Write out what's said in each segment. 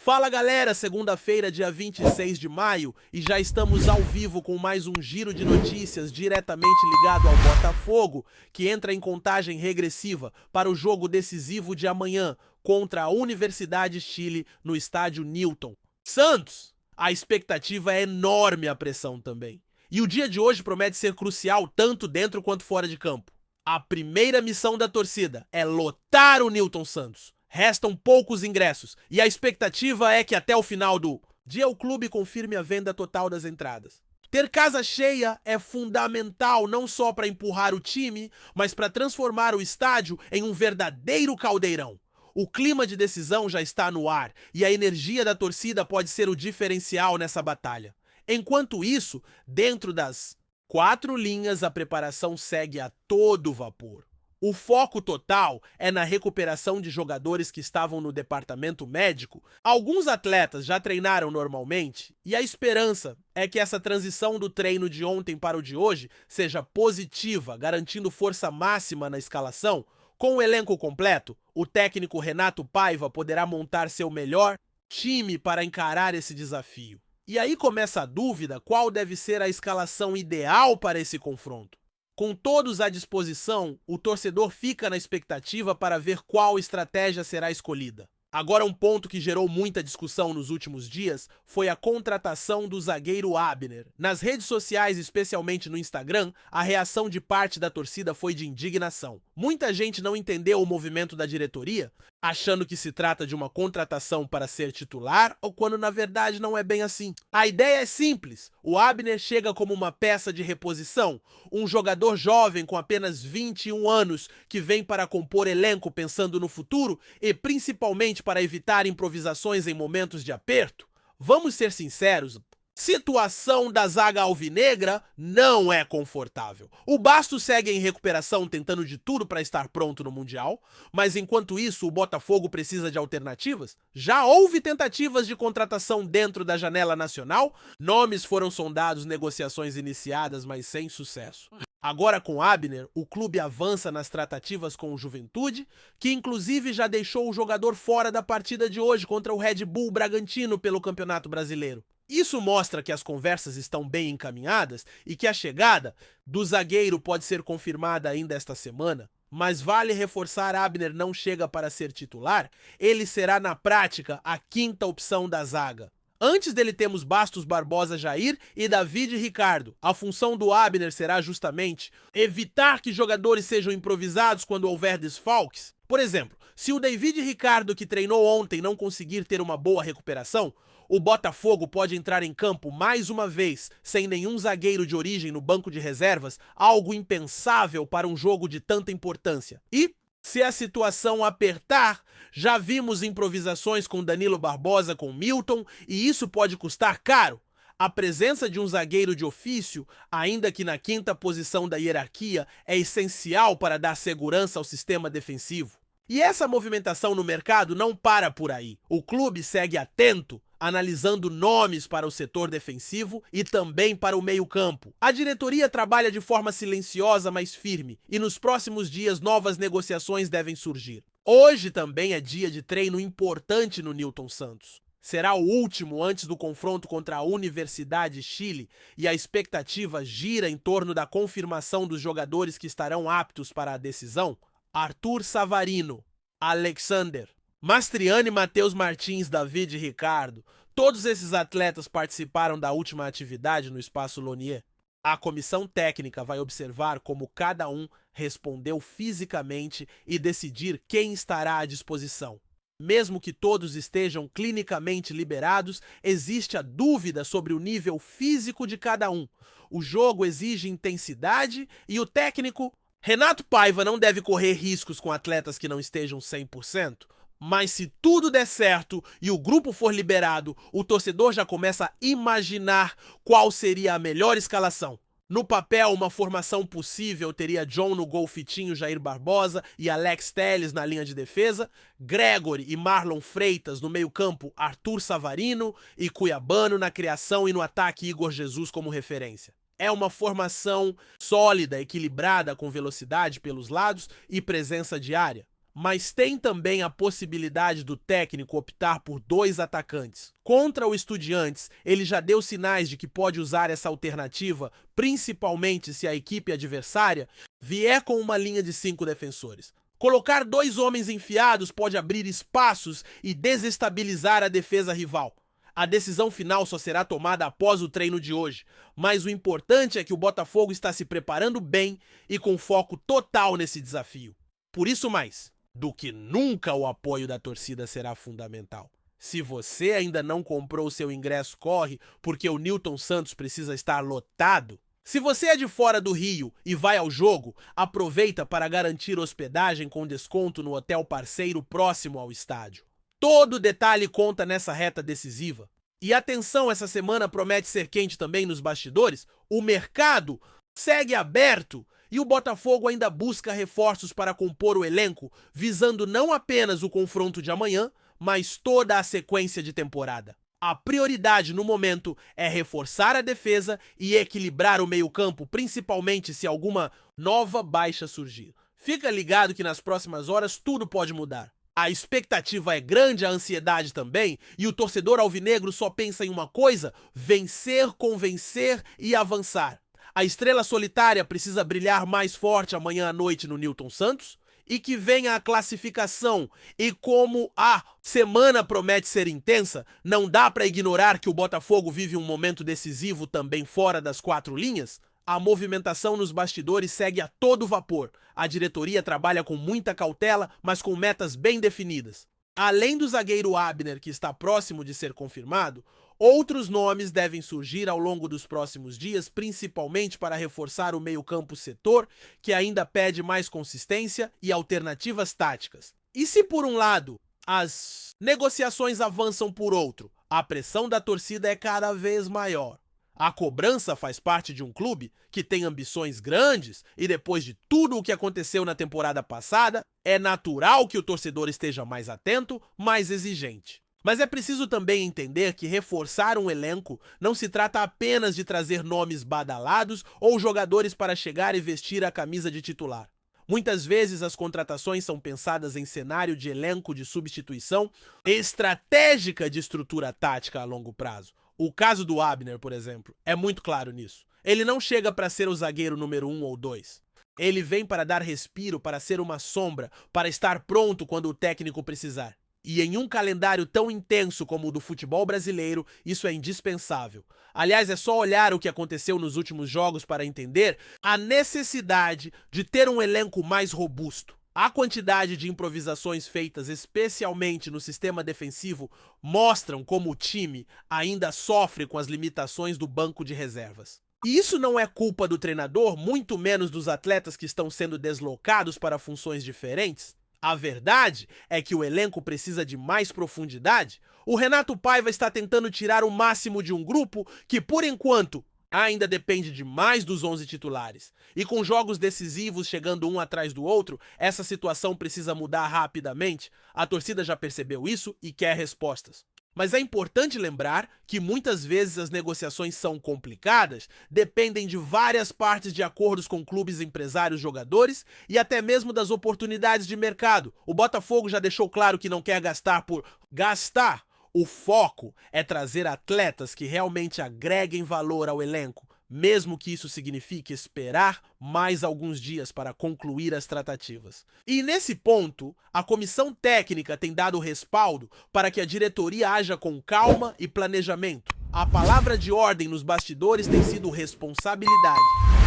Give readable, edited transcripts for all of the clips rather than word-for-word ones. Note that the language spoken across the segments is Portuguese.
Fala galera, segunda-feira, dia 26 de maio, e já estamos ao vivo com mais um giro de notícias diretamente ligado ao Botafogo, que entra em contagem regressiva para o jogo decisivo de amanhã contra a Universidade Chile no estádio Newton. Santos! A expectativa é enorme, a pressão também. E o dia de hoje promete ser crucial tanto dentro quanto fora de campo. A primeira missão da torcida é lotar o Newton Santos. Restam poucos ingressos e a expectativa é que até o final do dia o clube confirme a venda total das entradas. Ter casa cheia é fundamental não só para empurrar o time, mas para transformar o estádio em um verdadeiro caldeirão. O clima de decisão já está no ar e a energia da torcida pode ser o diferencial nessa batalha. Enquanto isso, dentro das 4 linhas, a preparação segue a todo vapor. O foco total é na recuperação de jogadores que estavam no departamento médico. Alguns atletas já treinaram normalmente e a esperança é que essa transição do treino de ontem para o de hoje seja positiva, garantindo força máxima na escalação. Com o elenco completo, o técnico Renato Paiva poderá montar seu melhor time para encarar esse desafio. E aí começa a dúvida qual deve ser a escalação ideal para esse confronto. Com todos à disposição, o torcedor fica na expectativa para ver qual estratégia será escolhida. Agora, um ponto que gerou muita discussão nos últimos dias foi a contratação do zagueiro Abner. Nas redes sociais, especialmente no Instagram, a reação de parte da torcida foi de indignação. Muita gente não entendeu o movimento da diretoria, achando que se trata de uma contratação para ser titular ou quando na verdade não é bem assim. A ideia é simples, o Abner chega como uma peça de reposição, um jogador jovem com apenas 21 anos que vem para compor elenco pensando no futuro e principalmente para evitar improvisações em momentos de aperto. Vamos ser sinceros, situação da zaga alvinegra não é confortável. O Bastos segue em recuperação tentando de tudo para estar pronto no Mundial, mas enquanto isso o Botafogo precisa de alternativas. Já houve tentativas de contratação dentro da janela nacional, nomes foram sondados, negociações iniciadas, mas sem sucesso. Agora com Abner, o clube avança nas tratativas com o Juventude, que inclusive já deixou o jogador fora da partida de hoje contra o Red Bull Bragantino pelo Campeonato Brasileiro. Isso mostra que as conversas estão bem encaminhadas e que a chegada do zagueiro pode ser confirmada ainda esta semana, mas vale reforçar: Abner não chega para ser titular, ele será na prática a 5ª opção da zaga. Antes dele temos Bastos, Barbosa, Jair e David Ricardo. A função do Abner será justamente evitar que jogadores sejam improvisados quando houver desfalques. Por exemplo, se o David Ricardo que treinou ontem não conseguir ter uma boa recuperação, o Botafogo pode entrar em campo mais uma vez, sem nenhum zagueiro de origem no banco de reservas, algo impensável para um jogo de tanta importância. E, se a situação apertar, já vimos improvisações com Danilo Barbosa com Milton, e isso pode custar caro. A presença de um zagueiro de ofício, ainda que na 5ª posição da hierarquia, é essencial para dar segurança ao sistema defensivo. E essa movimentação no mercado não para por aí. O clube segue atento, analisando nomes para o setor defensivo e também para o meio-campo. A diretoria trabalha de forma silenciosa, mas firme, e nos próximos dias novas negociações devem surgir. Hoje também é dia de treino importante no Newton Santos. Será o último antes do confronto contra a Universidade Chile e a expectativa gira em torno da confirmação dos jogadores que estarão aptos para a decisão. Arthur Savarino, Alexander, Mastriani, Matheus Martins, David Ricardo, todos esses atletas participaram da última atividade no Espaço Lonier. A comissão técnica vai observar como cada um respondeu fisicamente e decidir quem estará à disposição. Mesmo que todos estejam clinicamente liberados, existe a dúvida sobre o nível físico de cada um. O jogo exige intensidade e o técnico Renato Paiva não deve correr riscos com atletas que não estejam 100%. Mas se tudo der certo e o grupo for liberado, o torcedor já começa a imaginar qual seria a melhor escalação. No papel, uma formação possível teria John no gol, Fitinho, Jair Barbosa e Alex Telles na linha de defesa, Gregory e Marlon Freitas no meio-campo, Arthur Savarino e Cuiabano na criação e no ataque, Igor Jesus como referência. É uma formação sólida, equilibrada, com velocidade pelos lados e presença de área. mas tem também a possibilidade do técnico optar por 2 atacantes. Contra o Estudiantes, ele já deu sinais de que pode usar essa alternativa, principalmente se a equipe adversária vier com uma linha de 5 defensores. Colocar 2 homens enfiados pode abrir espaços e desestabilizar a defesa rival. A decisão final só será tomada após o treino de hoje, mas o importante é que o Botafogo está se preparando bem e com foco total nesse desafio. Por isso mais do que nunca, o apoio da torcida será fundamental. Se você ainda não comprou seu ingresso, corre, porque o Newton Santos precisa estar lotado. Se você é de fora do Rio e vai ao jogo, aproveita para garantir hospedagem com desconto no hotel parceiro próximo ao estádio. Todo detalhe conta nessa reta decisiva. E atenção, essa semana promete ser quente também nos bastidores. O mercado segue aberto e o Botafogo ainda busca reforços para compor o elenco, visando não apenas o confronto de amanhã, mas toda a sequência de temporada. A prioridade no momento é reforçar a defesa e equilibrar o meio-campo, principalmente se alguma nova baixa surgir. Fica ligado que nas próximas horas tudo pode mudar. A expectativa é grande, a ansiedade também, e o torcedor alvinegro só pensa em uma coisa: vencer, convencer e avançar. A estrela solitária precisa brilhar mais forte amanhã à noite no Newton Santos, e que venha a classificação. E como a semana promete ser intensa, não dá para ignorar que o Botafogo vive um momento decisivo também fora das 4 linhas. A movimentação nos bastidores segue a todo vapor. A diretoria trabalha com muita cautela, mas com metas bem definidas. Além do zagueiro Abner, que está próximo de ser confirmado, outros nomes devem surgir ao longo dos próximos dias, principalmente para reforçar o meio-campo setor, que ainda pede mais consistência e alternativas táticas. E se por um lado as negociações avançam, por outro, a pressão da torcida é cada vez maior. A cobrança faz parte de um clube que tem ambições grandes e depois de tudo o que aconteceu na temporada passada, é natural que o torcedor esteja mais atento, mais exigente. Mas é preciso também entender que reforçar um elenco não se trata apenas de trazer nomes badalados ou jogadores para chegar e vestir a camisa de titular. Muitas vezes as contratações são pensadas em cenário de elenco de substituição estratégica de estrutura tática a longo prazo. O caso do Abner, por exemplo, é muito claro nisso. Ele não chega para ser o zagueiro número 1 ou 2. Ele vem para dar respiro, para ser uma sombra, para estar pronto quando o técnico precisar. E em um calendário tão intenso como o do futebol brasileiro, isso é indispensável. Aliás, é só olhar o que aconteceu nos últimos jogos para entender a necessidade de ter um elenco mais robusto. A quantidade de improvisações feitas, especialmente no sistema defensivo, mostram como o time ainda sofre com as limitações do banco de reservas. E isso não é culpa do treinador, muito menos dos atletas que estão sendo deslocados para funções diferentes. A verdade é que o elenco precisa de mais profundidade. O Renato Paiva está tentando tirar o máximo de um grupo que, por enquanto, ainda depende demais dos 11 titulares. E com jogos decisivos chegando um atrás do outro, essa situação precisa mudar rapidamente. A torcida já percebeu isso e quer respostas. Mas é importante lembrar que muitas vezes as negociações são complicadas, dependem de várias partes de acordos com clubes, empresários, jogadores e até mesmo das oportunidades de mercado. O Botafogo já deixou claro que não quer gastar por gastar. O foco é trazer atletas que realmente agreguem valor ao elenco, mesmo que isso signifique esperar mais alguns dias para concluir as tratativas. E nesse ponto, a comissão técnica tem dado respaldo para que a diretoria haja com calma e planejamento. A palavra de ordem nos bastidores tem sido responsabilidade.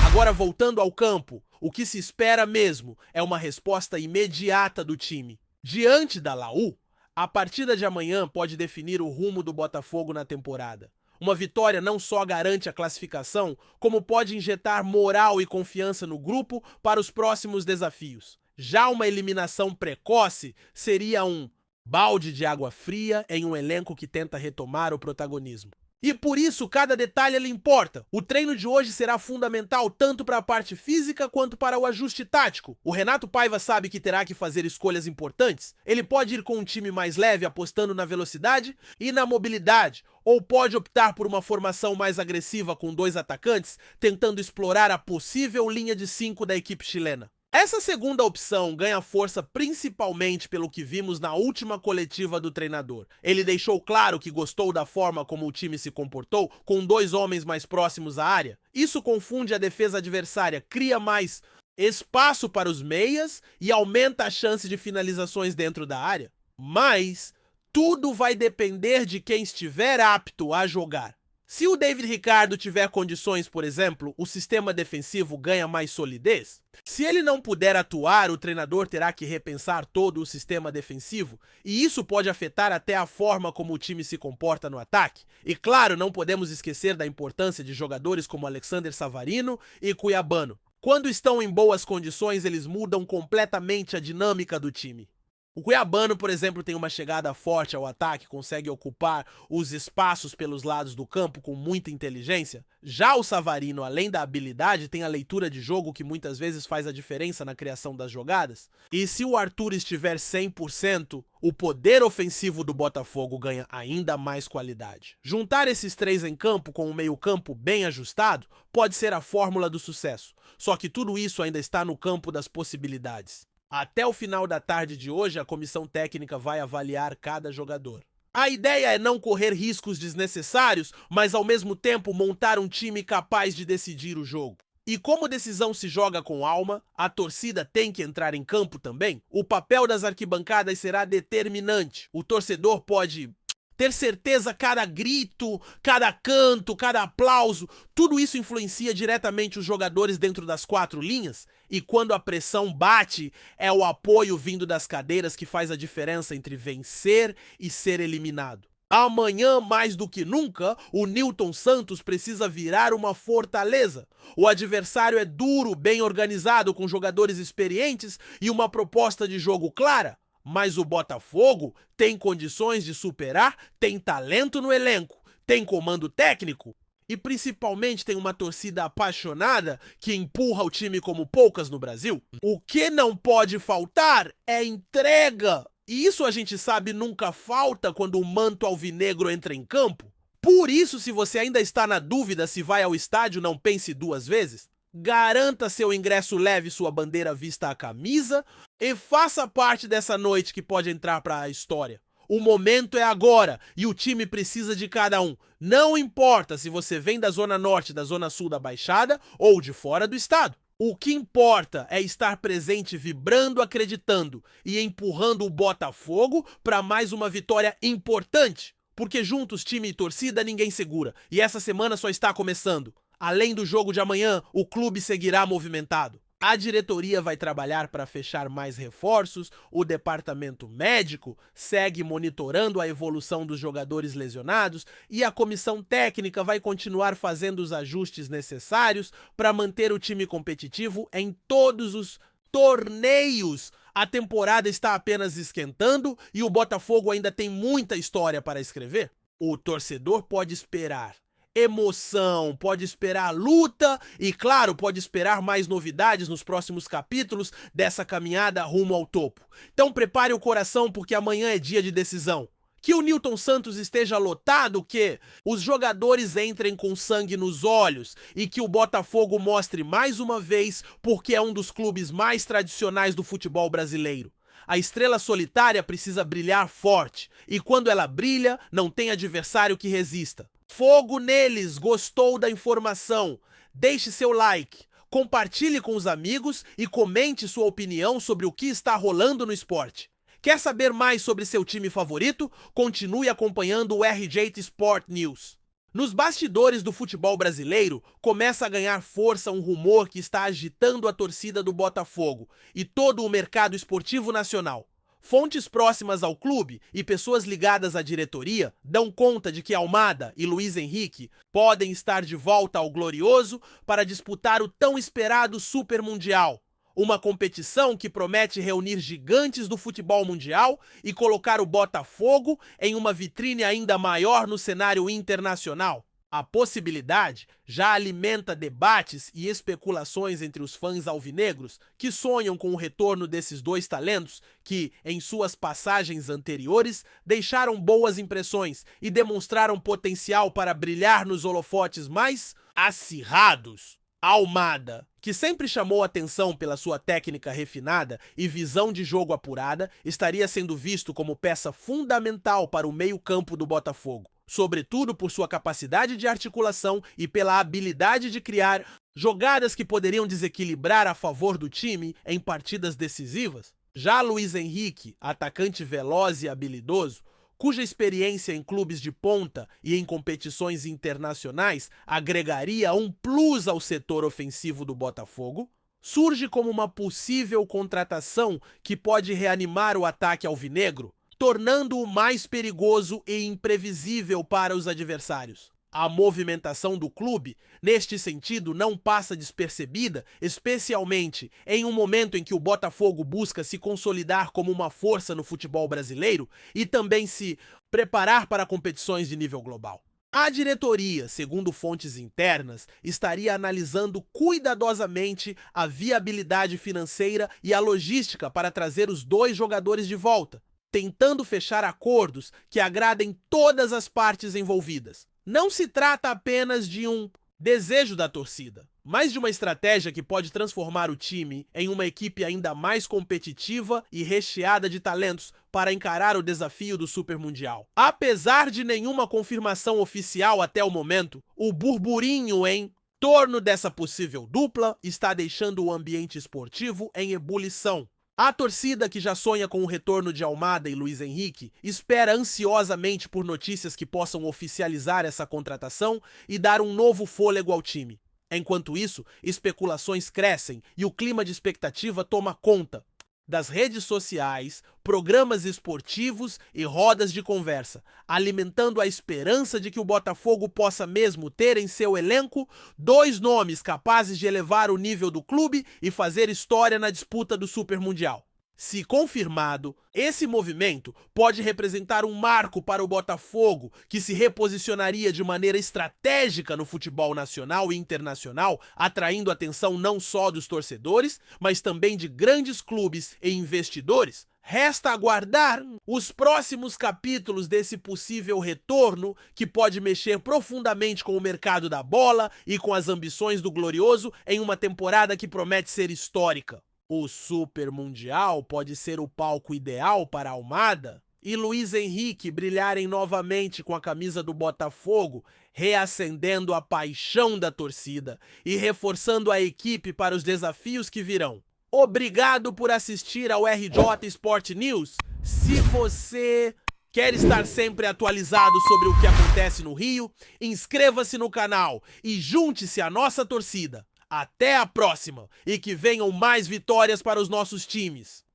Agora, voltando ao campo, o que se espera mesmo é uma resposta imediata do time. Diante da Laú, a partida de amanhã pode definir o rumo do Botafogo na temporada. Uma vitória não só garante a classificação, como pode injetar moral e confiança no grupo para os próximos desafios. Já uma eliminação precoce seria um balde de água fria em um elenco que tenta retomar o protagonismo. E por isso cada detalhe lhe importa. O treino de hoje será fundamental tanto para a parte física quanto para o ajuste tático. O Renato Paiva sabe que terá que fazer escolhas importantes. Ele pode ir com um time mais leve apostando na velocidade e na mobilidade, ou pode optar por uma formação mais agressiva com 2 atacantes, tentando explorar a possível linha de 5 da equipe chilena. Essa segunda opção ganha força principalmente pelo que vimos na última coletiva do treinador. Ele deixou claro que gostou da forma como o time se comportou com 2 homens mais próximos à área. Isso confunde a defesa adversária, cria mais espaço para os meias e aumenta a chance de finalizações dentro da área. Mas tudo vai depender de quem estiver apto a jogar. Se o David Ricardo tiver condições, por exemplo, o sistema defensivo ganha mais solidez. Se ele não puder atuar, o treinador terá que repensar todo o sistema defensivo, e isso pode afetar até a forma como o time se comporta no ataque. E claro, não podemos esquecer da importância de jogadores como Alexander Savarino e Cuiabano. Quando estão em boas condições, eles mudam completamente a dinâmica do time. O Cuiabano, por exemplo, tem uma chegada forte ao ataque, consegue ocupar os espaços pelos lados do campo com muita inteligência. Já o Savarino, além da habilidade, tem a leitura de jogo que muitas vezes faz a diferença na criação das jogadas. E se o Arthur estiver 100%, o poder ofensivo do Botafogo ganha ainda mais qualidade. Juntar esses 3 em campo com um meio-campo bem ajustado pode ser a fórmula do sucesso. Só que tudo isso ainda está no campo das possibilidades. Até o final da tarde de hoje, a comissão técnica vai avaliar cada jogador. A ideia é não correr riscos desnecessários, mas ao mesmo tempo montar um time capaz de decidir o jogo. E como decisão se joga com alma, a torcida tem que entrar em campo também. O papel das arquibancadas será determinante. O torcedor pode ter certeza, cada grito, cada canto, cada aplauso, tudo isso influencia diretamente os jogadores dentro das 4 linhas. E quando a pressão bate, é o apoio vindo das cadeiras que faz a diferença entre vencer e ser eliminado. Amanhã, mais do que nunca, o Nilton Santos precisa virar uma fortaleza. O adversário é duro, bem organizado, com jogadores experientes e uma proposta de jogo clara. Mas o Botafogo tem condições de superar, tem talento no elenco, tem comando técnico e principalmente tem uma torcida apaixonada que empurra o time como poucas no Brasil. O que não pode faltar é entrega. E isso a gente sabe nunca falta quando o manto alvinegro entra em campo. Por isso, se você ainda está na dúvida se vai ao estádio, não pense 2 vezes. Garanta seu ingresso, leve sua bandeira vista à camisa e faça parte dessa noite que pode entrar para a história. O momento é agora e o time precisa de cada um. Não importa se você vem da Zona Norte, da Zona Sul da Baixada ou de fora do estado. O que importa é estar presente, vibrando, acreditando e empurrando o Botafogo para mais uma vitória importante. Porque juntos, time e torcida, ninguém segura. E essa semana só está começando. Além do jogo de amanhã, o clube seguirá movimentado. A diretoria vai trabalhar para fechar mais reforços, o departamento médico segue monitorando a evolução dos jogadores lesionados e a comissão técnica vai continuar fazendo os ajustes necessários para manter o time competitivo em todos os torneios. A temporada está apenas esquentando e o Botafogo ainda tem muita história para escrever. O torcedor pode esperar emoção, pode esperar luta e, claro, pode esperar mais novidades nos próximos capítulos dessa caminhada rumo ao topo. Então prepare o coração porque amanhã é dia de decisão. Que o Nilton Santos esteja lotado, que os jogadores entrem com sangue nos olhos e que o Botafogo mostre mais uma vez porque é um dos clubes mais tradicionais do futebol brasileiro. A estrela solitária precisa brilhar forte e quando ela brilha, não tem adversário que resista. Fogo neles! Gostou da informação? Deixe seu like, compartilhe com os amigos e comente sua opinião sobre o que está rolando no esporte. Quer saber mais sobre seu time favorito? Continue acompanhando o RJ Sport News. Nos bastidores do futebol brasileiro, começa a ganhar força um rumor que está agitando a torcida do Botafogo e todo o mercado esportivo nacional. Fontes próximas ao clube e pessoas ligadas à diretoria dão conta de que Almada e Luiz Henrique podem estar de volta ao Glorioso para disputar o tão esperado Super Mundial, uma competição que promete reunir gigantes do futebol mundial e colocar o Botafogo em uma vitrine ainda maior no cenário internacional. A possibilidade já alimenta debates e especulações entre os fãs alvinegros que sonham com o retorno desses 2 talentos que, em suas passagens anteriores, deixaram boas impressões e demonstraram potencial para brilhar nos holofotes mais acirrados. Almada, que sempre chamou atenção pela sua técnica refinada e visão de jogo apurada, estaria sendo visto como peça fundamental para o meio-campo do Botafogo, sobretudo por sua capacidade de articulação e pela habilidade de criar jogadas que poderiam desequilibrar a favor do time em partidas decisivas. Já Luiz Henrique, atacante veloz e habilidoso, cuja experiência em clubes de ponta e em competições internacionais agregaria um plus ao setor ofensivo do Botafogo, surge como uma possível contratação que pode reanimar o ataque alvinegro, tornando-o mais perigoso e imprevisível para os adversários. A movimentação do clube, neste sentido, não passa despercebida, especialmente em um momento em que o Botafogo busca se consolidar como uma força no futebol brasileiro e também se preparar para competições de nível global. A diretoria, segundo fontes internas, estaria analisando cuidadosamente a viabilidade financeira e a logística para trazer os dois jogadores de volta, tentando fechar acordos que agradem todas as partes envolvidas. Não se trata apenas de um desejo da torcida, mas de uma estratégia que pode transformar o time em uma equipe ainda mais competitiva e recheada de talentos para encarar o desafio do Super Mundial. Apesar de nenhuma confirmação oficial até o momento, o burburinho em torno dessa possível dupla está deixando o ambiente esportivo em ebulição. A torcida, que já sonha com o retorno de Almada e Luiz Henrique, espera ansiosamente por notícias que possam oficializar essa contratação e dar um novo fôlego ao time. Enquanto isso, especulações crescem e o clima de expectativa toma conta das redes sociais, programas esportivos e rodas de conversa, alimentando a esperança de que o Botafogo possa mesmo ter em seu elenco dois nomes capazes de elevar o nível do clube e fazer história na disputa do Super Mundial. Se confirmado, esse movimento pode representar um marco para o Botafogo, que se reposicionaria de maneira estratégica no futebol nacional e internacional, atraindo a atenção não só dos torcedores, mas também de grandes clubes e investidores. Resta aguardar os próximos capítulos desse possível retorno, que pode mexer profundamente com o mercado da bola e com as ambições do Glorioso em uma temporada que promete ser histórica. O Super Mundial pode ser o palco ideal para Almada e Luiz Henrique brilharem novamente com a camisa do Botafogo, reacendendo a paixão da torcida e reforçando a equipe para os desafios que virão. Obrigado por assistir ao RJ Sport News. Se você quer estar sempre atualizado sobre o que acontece no Rio, inscreva-se no canal e junte-se à nossa torcida. Até a próxima e que venham mais vitórias para os nossos times!